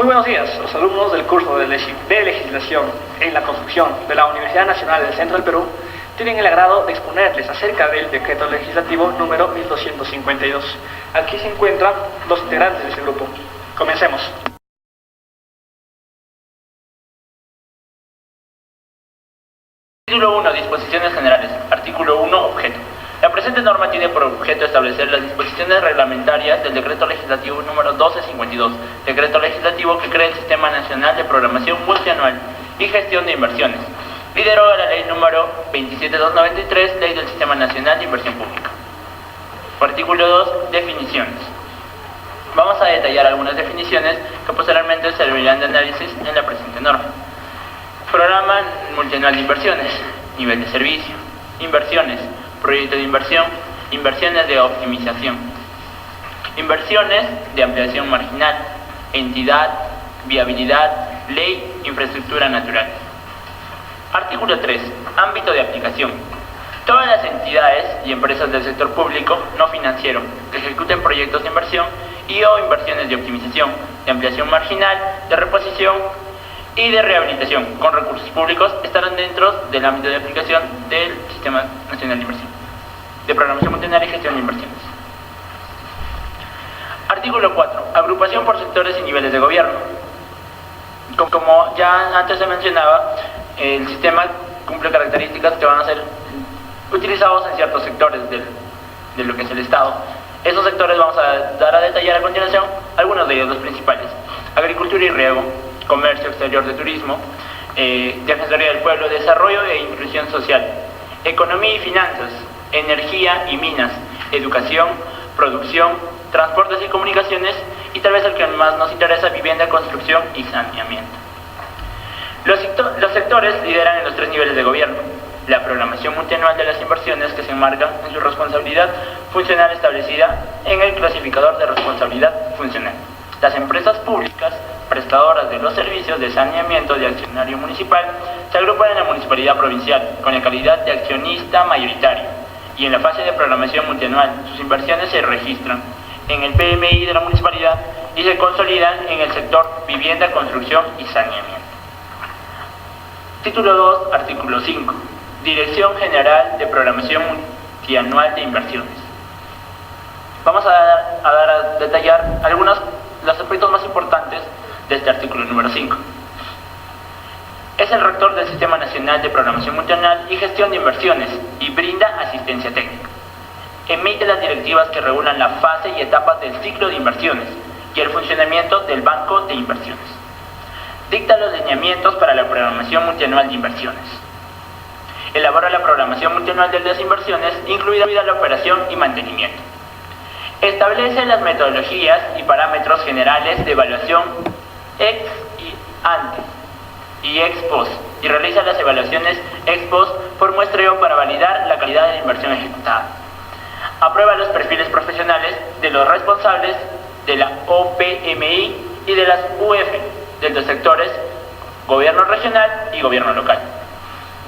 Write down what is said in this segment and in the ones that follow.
Muy buenos días, los alumnos del curso de Legislación en la Construcción de la Universidad Nacional del Centro del Perú tienen el agrado de exponerles acerca del decreto legislativo número 1252. Aquí se encuentran los integrantes de este grupo. Comencemos. Título 1. Disposiciones generales. Artículo 1. Objeto. La presente norma tiene por objeto establecer las disposiciones reglamentarias del Decreto Legislativo número 1252, Decreto Legislativo que crea el Sistema Nacional de Programación Multianual y Gestión de Inversiones, y deroga la Ley número 27293, Ley del Sistema Nacional de Inversión Pública. Artículo 2. Definiciones. Vamos a detallar algunas definiciones que posteriormente servirán de análisis en la presente norma. Programa multianual de inversiones, nivel de servicio, inversiones, proyecto de inversión, inversiones de optimización, inversiones de ampliación marginal, entidad, viabilidad, ley, infraestructura natural. Artículo 3. Ámbito de aplicación. Todas las entidades y empresas del sector público no financiero que ejecuten proyectos de inversión y o inversiones de optimización, de ampliación marginal, de reposición y de rehabilitación con recursos públicos estarán dentro del ámbito de aplicación del Sistema Nacional de Inversión, de Programación Multianual y Gestión de Inversiones. Artículo 4. Agrupación por sectores y niveles de gobierno. Como ya antes se mencionaba, el sistema cumple características que van a ser utilizados en ciertos sectores de lo que es el Estado. Esos sectores vamos a dar a detallar a continuación, algunos de ellos los principales: agricultura y riego, comercio exterior de turismo, defensoría del pueblo, desarrollo e inclusión social, economía y finanzas, energía y minas, educación, producción, transportes y comunicaciones, y tal vez el que más nos interesa, vivienda, construcción y saneamiento. Los sectores lideran en los tres niveles de gobierno: la programación multianual de las inversiones, que se enmarca en su responsabilidad funcional establecida en el clasificador de responsabilidad funcional. Las empresas públicas prestadoras de los servicios de saneamiento de accionario municipal se agrupan en la municipalidad provincial con la calidad de accionista mayoritario, y en la fase de programación multianual sus inversiones se registran en el PMI de la municipalidad y se consolidan en el sector vivienda, construcción y saneamiento. Título 2, artículo 5. Dirección General de Programación Multianual de Inversiones. Vamos a detallar algunos los aspectos más importantes de este artículo número 5. Es el rector del Sistema Nacional de Programación Multianual y Gestión de Inversiones y brinda asistencia técnica. Emite las directivas que regulan la fase y etapas del ciclo de inversiones y el funcionamiento del banco de inversiones. Dicta los lineamientos para la programación multianual de inversiones. Elabora la programación multianual de las inversiones, incluida la operación y mantenimiento. Establece las metodologías y parámetros generales de evaluación ex y ante y ex post, y realiza las evaluaciones ex post por muestreo para validar la calidad de la inversión ejecutada. Aprueba los perfiles profesionales de los responsables de la OPMI y de las UF de los sectores gobierno regional y gobierno local.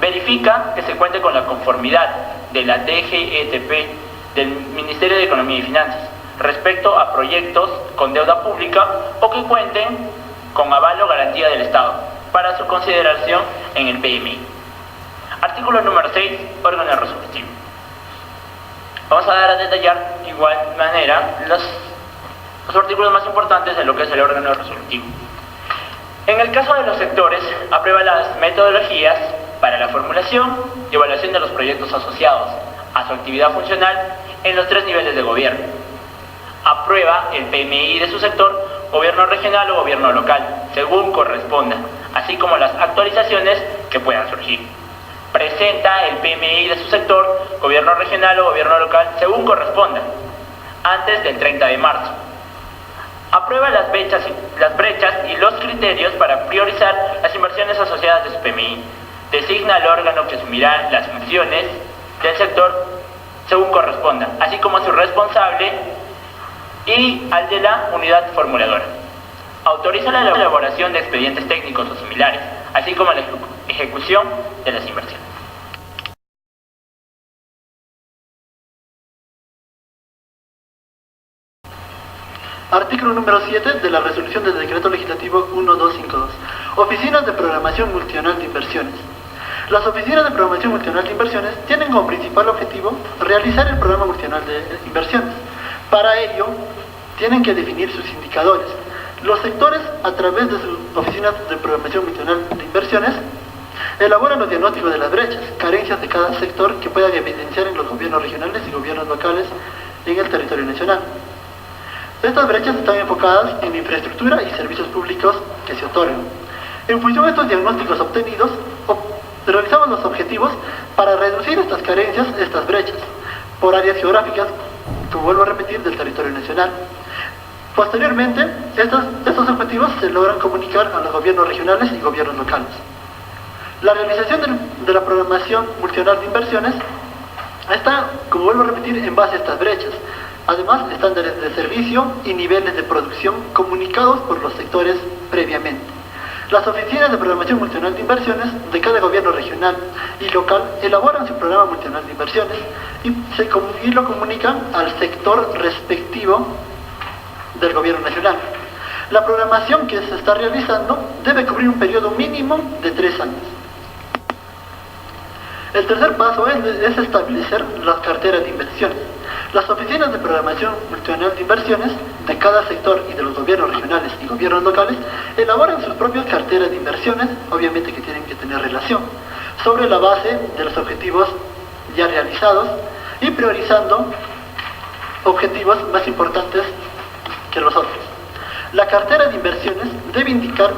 Verifica que se cuente con la conformidad de la DGETP del Ministerio de Economía y Finanzas respecto a proyectos con deuda pública o que cuenten con aval o garantía del Estado para su consideración en el PMI. Artículo número 6. Órgano resolutivo. Vamos a dar a detallar de igual manera los artículos más importantes de lo que es el órgano resolutivo. En el caso de los sectores, aprueba las metodologías para la formulación y evaluación de los proyectos asociados a su actividad funcional en los tres niveles de gobierno. Aprueba el PMI de su sector, gobierno regional o gobierno local, según corresponda, así como las actualizaciones que puedan surgir. Presenta el PMI de su sector, gobierno regional o gobierno local, según corresponda, antes del 30 de marzo. Aprueba las brechas y los criterios para priorizar las inversiones asociadas de su PMI. Designa al órgano que asumirá las funciones del sector según corresponda, así como a su responsable y al de la unidad formuladora. Autoriza la elaboración de expedientes técnicos o similares, así como la ejecución de las inversiones. Artículo número 7 de la resolución del decreto legislativo 1252. Oficinas de programación multianual de inversiones. Las oficinas de programación multianual de inversiones tienen como principal objetivo realizar el programa multianual de inversiones. Para ello, tienen que definir sus indicadores. Los sectores, a través de sus oficinas de programación multianual de inversiones, elaboran los diagnósticos de las brechas, carencias de cada sector que puedan evidenciar en los gobiernos regionales y gobiernos locales en el territorio nacional. Estas brechas están enfocadas en infraestructura y servicios públicos que se otorgan. En función de estos diagnósticos obtenidos, realizamos los objetivos para reducir estas carencias, estas brechas, por áreas geográficas, como vuelvo a repetir, del territorio nacional. Posteriormente, estos objetivos se logran comunicar a los gobiernos regionales y gobiernos locales. La realización de la programación multianual de inversiones está, como vuelvo a repetir, en base a estas brechas. Además, estándares de servicio y niveles de producción comunicados por los sectores previamente. Las oficinas de programación multianual de inversiones de cada gobierno regional y local elaboran su programa multianual de inversiones y lo comunican al sector respectivo del gobierno nacional. La programación que se está realizando debe cubrir un periodo mínimo de 3 años. El tercer paso es establecer las carteras de inversiones. Las oficinas de programación multianual de inversiones de cada sector y de los gobiernos regionales y gobiernos locales elaboran sus propias carteras de inversiones, obviamente que tienen que tener relación, sobre la base de los objetivos ya realizados y priorizando objetivos más importantes que los otros. La cartera de inversiones debe indicar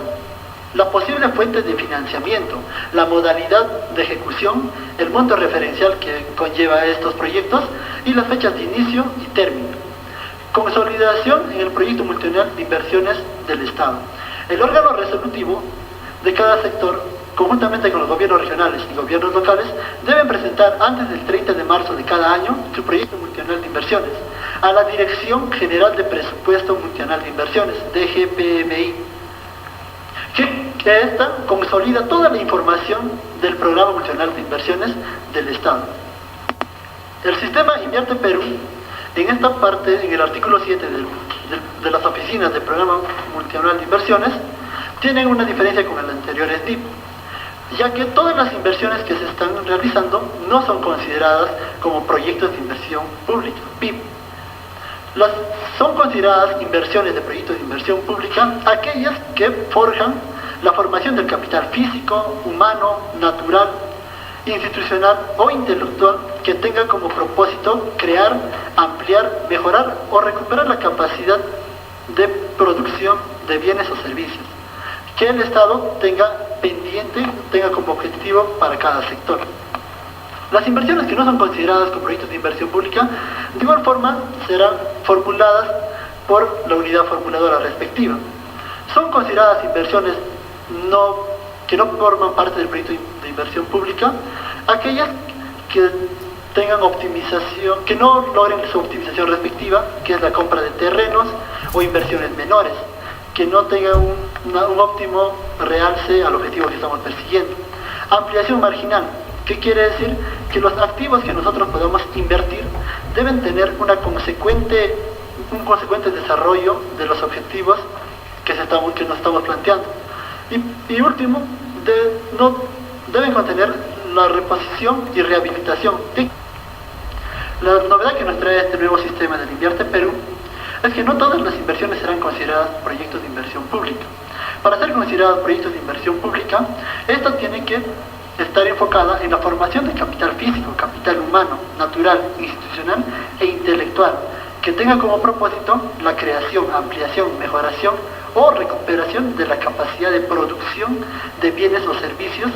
la posible fuente de financiamiento, la modalidad de ejecución, el monto referencial que conlleva estos proyectos y las fechas de inicio y término. Consolidación en el proyecto multianual de inversiones del Estado. El órgano resolutivo de cada sector, conjuntamente con los gobiernos regionales y gobiernos locales, deben presentar antes del 30 de marzo de cada año su proyecto multianual de inversiones a la Dirección General de Presupuesto Multianual de Inversiones, DGPMI, que esta consolida toda la información del Programa Multianual de Inversiones del Estado. El sistema Invierte Perú, en esta parte, en el artículo 7 de las oficinas del Programa Multianual de Inversiones, tienen una diferencia con el anterior SDIP, ya que todas las inversiones que se están realizando no son consideradas como proyectos de inversión pública, PIB. Son consideradas inversiones de proyectos de inversión pública aquellas que forjan la formación del capital físico, humano, natural, institucional o intelectual que tenga como propósito crear, ampliar, mejorar o recuperar la capacidad de producción de bienes o servicios que el Estado tenga pendiente, tenga como objetivo para cada sector. Las inversiones que no son consideradas como proyectos de inversión pública, de igual forma, serán formuladas por la unidad formuladora respectiva. Son consideradas inversiones que no forman parte del proyecto de inversión pública aquellas que tengan optimización, que no logren su optimización respectiva, que es la compra de terrenos o inversiones menores, que no tengan un óptimo realce al objetivo que estamos persiguiendo. Ampliación marginal. ¿Qué quiere decir? Que los activos que nosotros podamos invertir deben tener un consecuente desarrollo de los objetivos que nos estamos planteando. Y último, deben contener la reposición y rehabilitación. La novedad que nos trae este nuevo sistema del Invierte Perú es que no todas las inversiones serán consideradas proyectos de inversión pública. Para ser consideradas proyectos de inversión pública, estas tienen que estar enfocada en la formación de capital físico, capital humano, natural, institucional e intelectual, que tenga como propósito la creación, ampliación, mejoración o recuperación de la capacidad de producción de bienes o servicios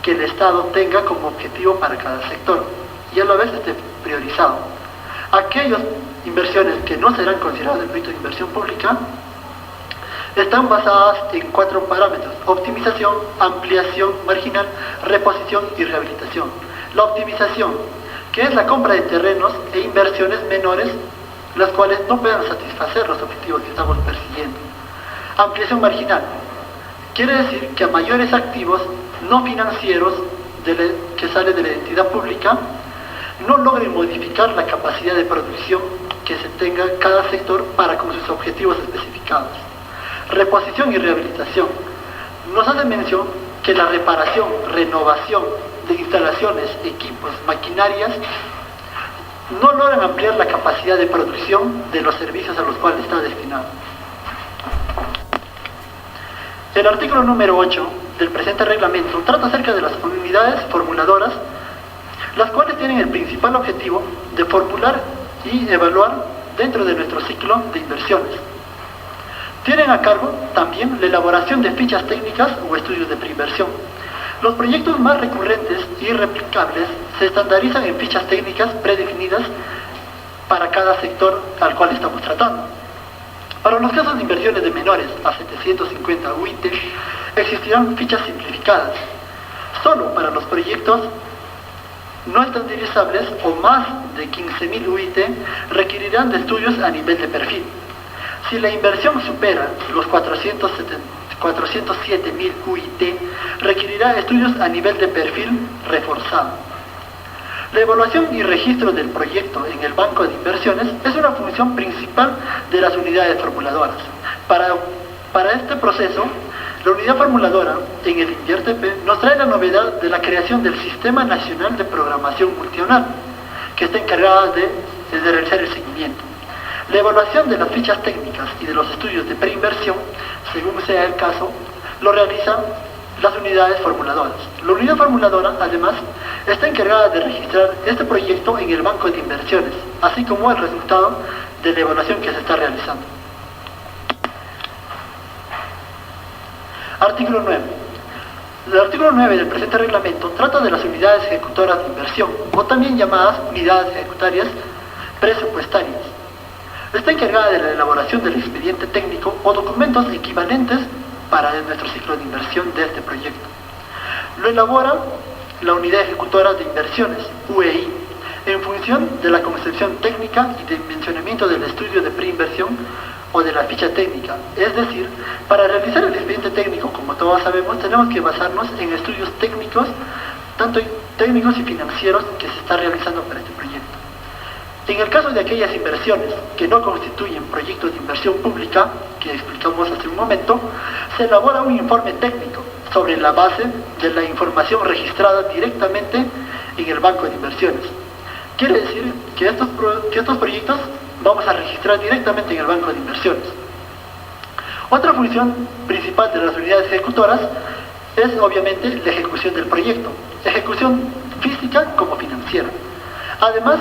que el Estado tenga como objetivo para cada sector y a la vez esté priorizado. Aquellas inversiones que no serán consideradas el proyecto de inversión pública están basadas en 4 parámetros: optimización, ampliación marginal, reposición y rehabilitación. La optimización, que es la compra de terrenos e inversiones menores, las cuales no puedan satisfacer los objetivos que estamos persiguiendo. Ampliación marginal, quiere decir que a mayores activos no financieros que salen de la entidad pública no logren modificar la capacidad de producción que se tenga cada sector para con sus objetivos especificados. Reposición y rehabilitación. Nos hace mención que la reparación, renovación de instalaciones, equipos, maquinarias no logran ampliar la capacidad de producción de los servicios a los cuales está destinado. El artículo número 8 del presente reglamento trata acerca de las unidades formuladoras, las cuales tienen el principal objetivo de formular y evaluar dentro de nuestro ciclo de inversiones. Tienen a cargo también la elaboración de fichas técnicas o estudios de preinversión. Los proyectos más recurrentes y replicables se estandarizan en fichas técnicas predefinidas para cada sector al cual estamos tratando. Para los casos de inversiones de menores a 750 UIT, existirán fichas simplificadas. Solo para los proyectos no estandarizables o más de 15.000 UIT requerirán de estudios a nivel de perfil. Si la inversión supera los 407.000 UIT, requerirá estudios a nivel de perfil reforzado. La evaluación y registro del proyecto en el banco de inversiones es una función principal de las unidades formuladoras. Para este proceso, la unidad formuladora en el INVIERTE-P nos trae la novedad de la creación del Sistema Nacional de Programación Multianual, que está encargada de realizar el seguimiento. La evaluación de las fichas técnicas y de los estudios de preinversión, según sea el caso, lo realizan las unidades formuladoras. La unidad formuladora, además, está encargada de registrar este proyecto en el banco de inversiones, así como el resultado de la evaluación que se está realizando. Artículo 9. El artículo 9 del presente reglamento trata de las unidades ejecutoras de inversión, o también llamadas unidades ejecutarias presupuestarias. Está encargada de la elaboración del expediente técnico o documentos equivalentes para nuestro ciclo de inversión de este proyecto. Lo elabora la Unidad Ejecutora de Inversiones, UEI, en función de la concepción técnica y de dimensionamiento del estudio de preinversión o de la ficha técnica. Es decir, para realizar el expediente técnico, como todos sabemos, tenemos que basarnos en estudios técnicos, tanto técnicos y financieros, que se está realizando para este proyecto. En el caso de aquellas inversiones que no constituyen proyectos de inversión pública, que explicamos hace un momento, se elabora un informe técnico sobre la base de la información registrada directamente en el banco de inversiones. Quiere decir que estos proyectos vamos a registrar directamente en el banco de inversiones. Otra función principal de las unidades ejecutoras es obviamente la ejecución del proyecto, ejecución física como financiera. Además,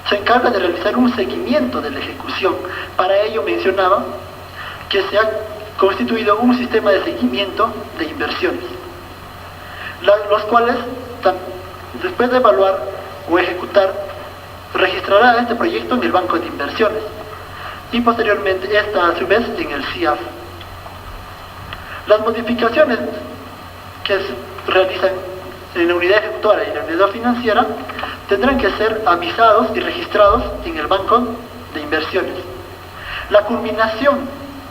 se encarga de realizar un seguimiento de la ejecución. Para ello mencionaba que se ha constituido un sistema de seguimiento de inversiones, los cuales, después de evaluar o ejecutar, registrará este proyecto en el banco de inversiones y posteriormente esta a su vez en el CIAF. Las modificaciones que se realizan en la unidad ejecutora y en la unidad financiera tendrán que ser avisados y registrados en el banco de inversiones. La culminación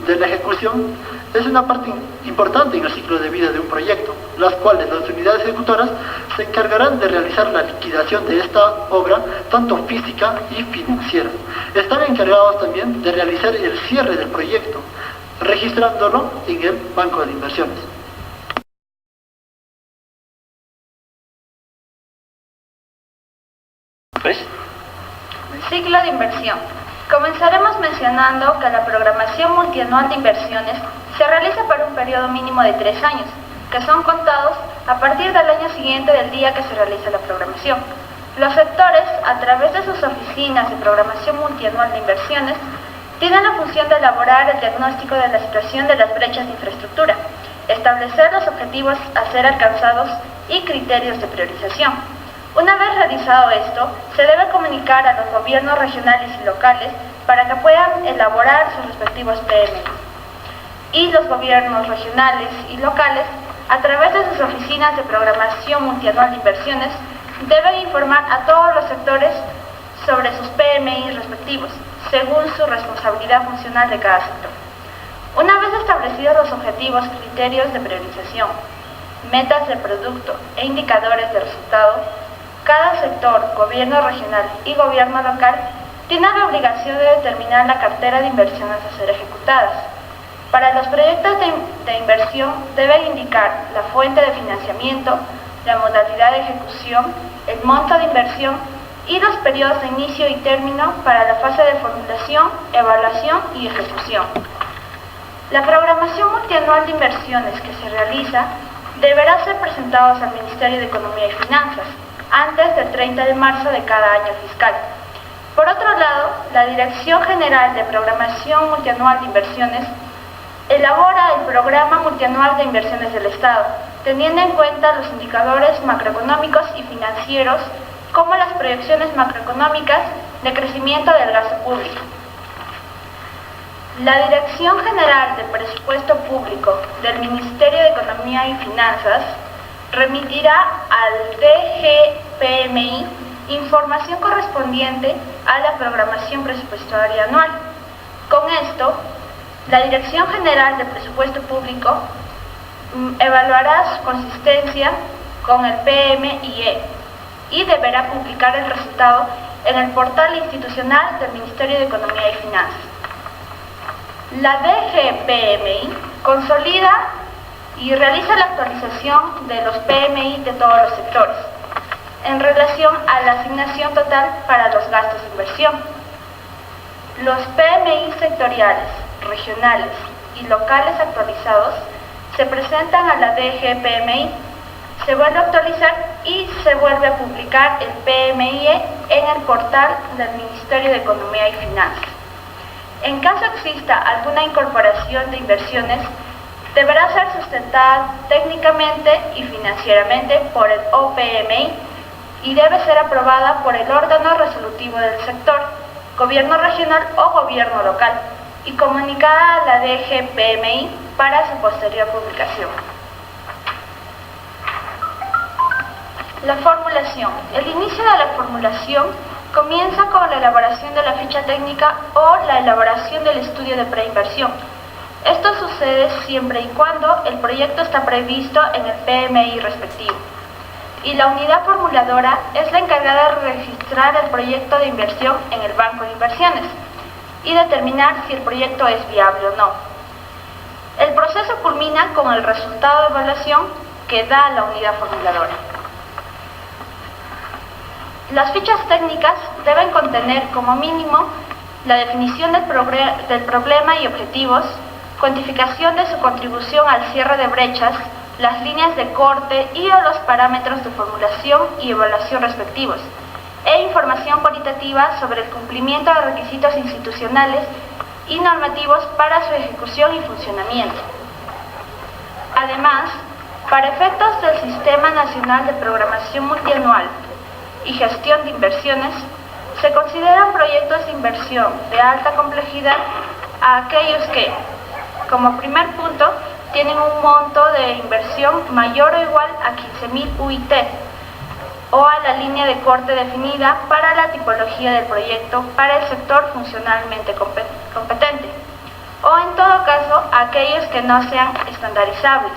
de la ejecución es una parte importante en el ciclo de vida de un proyecto, las cuales las unidades ejecutoras se encargarán de realizar la liquidación de esta obra, tanto física y financiera. Están encargados también de realizar el cierre del proyecto, registrándolo en el banco de inversiones. Ciclo de inversión. Comenzaremos mencionando que la programación multianual de inversiones se realiza para un periodo mínimo de 3 años, que son contados a partir del año siguiente del día que se realiza la programación. Los sectores, a través de sus oficinas de programación multianual de inversiones, tienen la función de elaborar el diagnóstico de la situación de las brechas de infraestructura, establecer los objetivos a ser alcanzados y criterios de priorización. Una vez realizado esto, se debe comunicar a los gobiernos regionales y locales para que puedan elaborar sus respectivos PMI. Y los gobiernos regionales y locales, a través de sus oficinas de programación multianual de inversiones, deben informar a todos los sectores sobre sus PMI respectivos, según su responsabilidad funcional de cada sector. Una vez establecidos los objetivos, criterios de priorización, metas de producto e indicadores de resultado, cada sector, gobierno regional y gobierno local tiene la obligación de determinar la cartera de inversiones a ser ejecutadas. Para los proyectos de inversión deben indicar la fuente de financiamiento, la modalidad de ejecución, el monto de inversión y los periodos de inicio y término para la fase de formulación, evaluación y ejecución. La programación multianual de inversiones que se realiza deberá ser presentada al Ministerio de Economía y Finanzas antes del 30 de marzo de cada año fiscal. Por otro lado, la Dirección General de Programación Multianual de Inversiones elabora el Programa Multianual de Inversiones del Estado, teniendo en cuenta los indicadores macroeconómicos y financieros, como las proyecciones macroeconómicas de crecimiento del gasto público. La Dirección General de Presupuesto Público del Ministerio de Economía y Finanzas remitirá al DGPMI información correspondiente a la programación presupuestaria anual. Con esto, la Dirección General de Presupuesto Público evaluará su consistencia con el PMIE y deberá publicar el resultado en el portal institucional del Ministerio de Economía y Finanzas. La DGPMI consolida y realiza la actualización de los PMI de todos los sectores en relación a la asignación total para los gastos de inversión. Los PMI sectoriales, regionales y locales actualizados se presentan a la DGPMI, se vuelve a actualizar y se vuelve a publicar el PMIE en el portal del Ministerio de Economía y Finanzas. En caso exista alguna incorporación de inversiones, deberá ser sustentada técnicamente y financieramente por el OPMI y debe ser aprobada por el órgano resolutivo del sector, gobierno regional o gobierno local, y comunicada a la DGPMI para su posterior publicación. La formulación. El inicio de la formulación comienza con la elaboración de la ficha técnica o la elaboración del estudio de preinversión. Esto sucede siempre y cuando el proyecto está previsto en el PMI respectivo. Y la unidad formuladora es la encargada de registrar el proyecto de inversión en el Banco de Inversiones y determinar si el proyecto es viable o no. El proceso culmina con el resultado de evaluación que da la unidad formuladora. Las fichas técnicas deben contener como mínimo la definición del problema y objetivos, cuantificación de su contribución al cierre de brechas, las líneas de corte y o los parámetros de formulación y evaluación respectivos, e información cualitativa sobre el cumplimiento de requisitos institucionales y normativos para su ejecución y funcionamiento. Además, para efectos del Sistema Nacional de Programación Multianual y Gestión de Inversiones, se consideran proyectos de inversión de alta complejidad a aquellos que, como primer punto, tienen un monto de inversión mayor o igual a 15.000 UIT o a la línea de corte definida para la tipología del proyecto para el sector funcionalmente competente, o en todo caso aquellos que no sean estandarizables.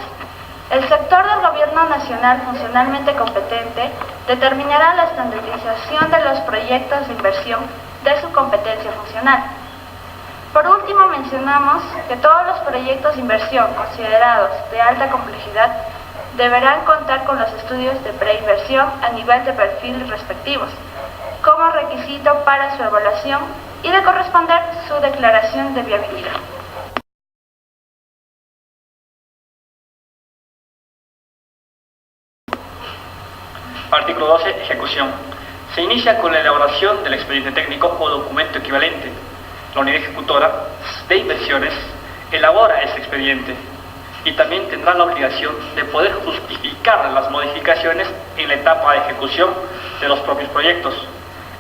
El sector del Gobierno Nacional funcionalmente competente determinará la estandarización de los proyectos de inversión de su competencia funcional. Por último, mencionamos que todos los proyectos de inversión considerados de alta complejidad deberán contar con los estudios de preinversión a nivel de perfil respectivos, como requisito para su evaluación y de corresponder su declaración de viabilidad. Artículo 12. Ejecución. Se inicia con la elaboración del expediente técnico o documento equivalente. La unidad ejecutora de inversiones elabora ese expediente y también tendrá la obligación de poder justificar las modificaciones en la etapa de ejecución de los propios proyectos.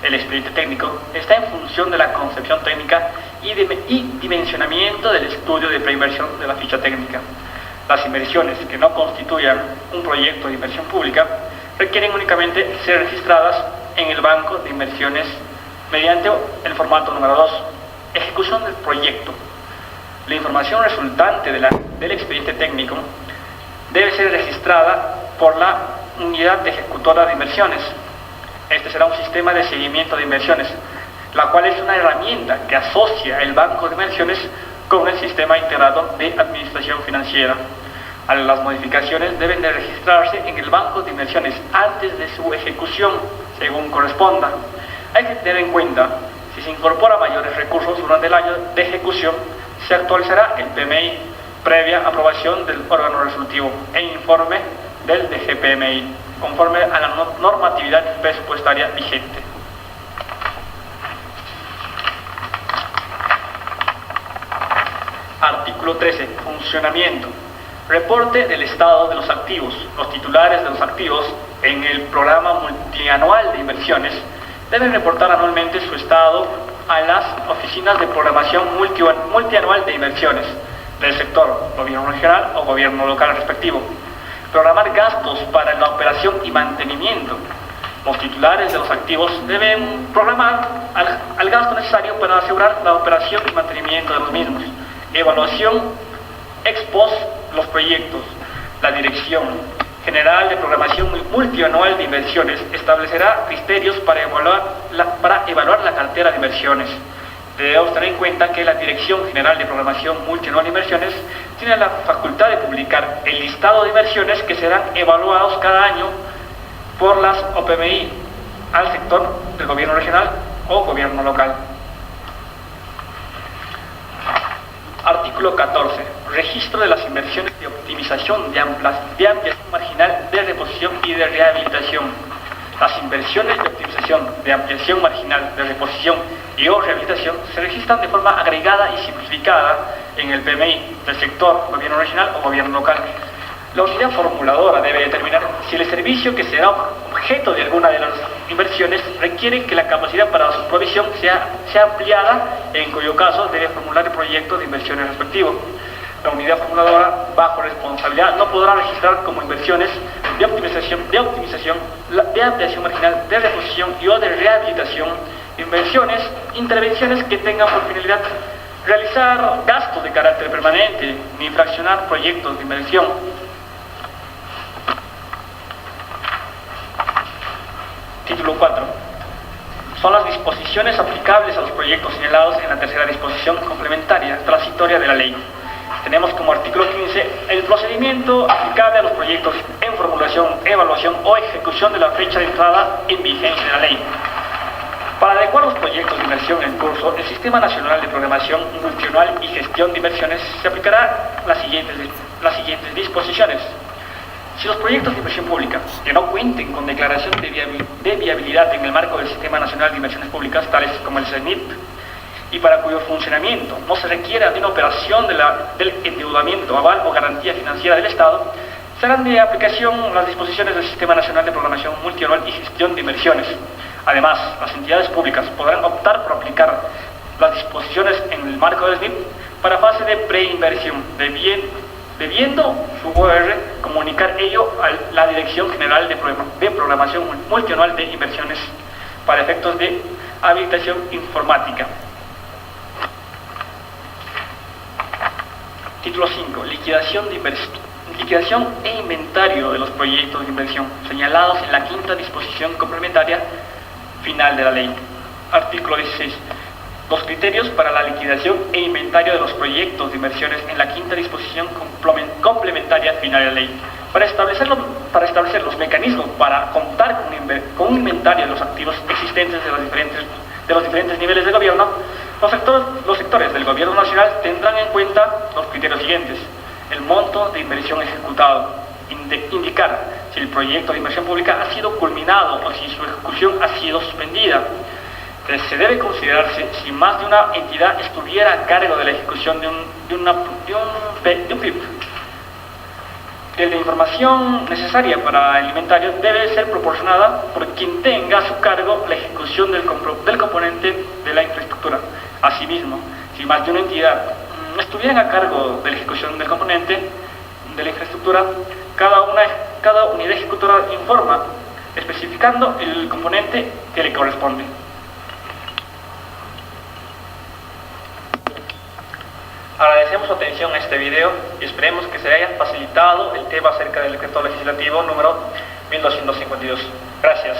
El expediente técnico está en función de la concepción técnica y dimensionamiento del estudio de preinversión de la ficha técnica. Las inversiones que no constituyan un proyecto de inversión pública requieren únicamente ser registradas en el Banco de Inversiones mediante el formato número 2. Ejecución del proyecto. La información resultante del expediente técnico debe ser registrada por la unidad ejecutora de inversiones. Este será un sistema de seguimiento de inversiones la cual es una herramienta que asocia el banco de inversiones con el sistema integrado de administración financiera. Las modificaciones deben de registrarse en el banco de inversiones antes de su ejecución, según corresponda. Hay que tener en cuenta, si se incorpora mayores recursos durante el año de ejecución, se actualizará el PMI previa aprobación del órgano resolutivo e informe del DGPMI, conforme a la normatividad presupuestaria vigente. Artículo 13. Funcionamiento. Reporte del estado de los activos. Los titulares de los activos en el programa multianual de inversiones deben reportar anualmente su estado a las oficinas de programación multianual de inversiones del sector, gobierno regional o gobierno local respectivo. Programar gastos para la operación y mantenimiento. Los titulares de los activos deben programar el gasto necesario para asegurar la operación y mantenimiento de los mismos. Evaluación ex post los proyectos. La Dirección General de Programación Multianual de Inversiones establecerá criterios para evaluar la cartera de inversiones. Debemos tener en cuenta que la Dirección General de Programación Multianual de Inversiones tiene la facultad de publicar el listado de inversiones que serán evaluados cada año por las OPMI al sector del gobierno regional o gobierno local. Artículo 14. Registro de las inversiones de optimización de ampliación marginal, de reposición y de rehabilitación. Las inversiones de optimización, de ampliación marginal, de reposición y o rehabilitación se registran de forma agregada y simplificada en el PMI del sector, gobierno regional o gobierno local. La unidad formuladora debe determinar si el servicio que será objeto de alguna de las inversiones requiere que la capacidad para su provisión sea ampliada, en cuyo caso debe formular el proyecto de inversiones respectivo. La unidad formuladora, bajo responsabilidad, no podrá registrar como inversiones de optimización, de ampliación marginal, de reposición y o de rehabilitación, intervenciones que tengan por finalidad realizar gastos de carácter permanente, ni fraccionar proyectos de inversión. Título 4. Son las disposiciones aplicables a los proyectos señalados en la tercera disposición complementaria transitoria de la ley. Tenemos como artículo 15 el procedimiento aplicable a los proyectos en formulación, evaluación o ejecución de la fecha de entrada en vigencia de la ley. Para adecuar los proyectos de inversión en curso, el Sistema Nacional de Programación Multianual y Gestión de Inversiones se aplicará las siguientes disposiciones. Si los proyectos de inversión pública que no cuenten con declaración de viabilidad en el marco del Sistema Nacional de Inversiones Públicas, tales como el CENIP, y para cuyo funcionamiento no se requiera de una operación del endeudamiento, aval o garantía financiera del Estado, serán de aplicación las disposiciones del Sistema Nacional de Programación Multianual y Gestión de Inversiones. Además, las entidades públicas podrán optar por aplicar las disposiciones en el marco del SNIP para fase de preinversión, debiendo su OR comunicar ello a la Dirección General de Programación Multianual de Inversiones para efectos de habilitación informática. Título 5. Liquidación e inventario de los proyectos de inversión señalados en la quinta disposición complementaria final de la ley. Artículo 16. Los criterios para la liquidación e inventario de los proyectos de inversiones en la quinta disposición complementaria final de la ley. Para establecer los mecanismos para contar con un inventario de los activos existentes de los diferentes niveles de gobierno, los sectores del gobierno nacional tendrán en cuenta los criterios siguientes: el monto de inversión ejecutado, indicar si el proyecto de inversión pública ha sido culminado o si su ejecución ha sido suspendida. Se debe considerarse si más de una entidad estuviera a cargo de la ejecución de un PIB. Que la información necesaria para el inventario debe ser proporcionada por quien tenga a su cargo la ejecución del componente de la infraestructura. Asimismo, si más de una entidad estuvieran a cargo de la ejecución del componente de la infraestructura, cada unidad ejecutora informa, especificando el componente que le corresponde. Agradecemos su atención a este video y esperemos que se haya facilitado el tema acerca del decreto legislativo número 1252. Gracias.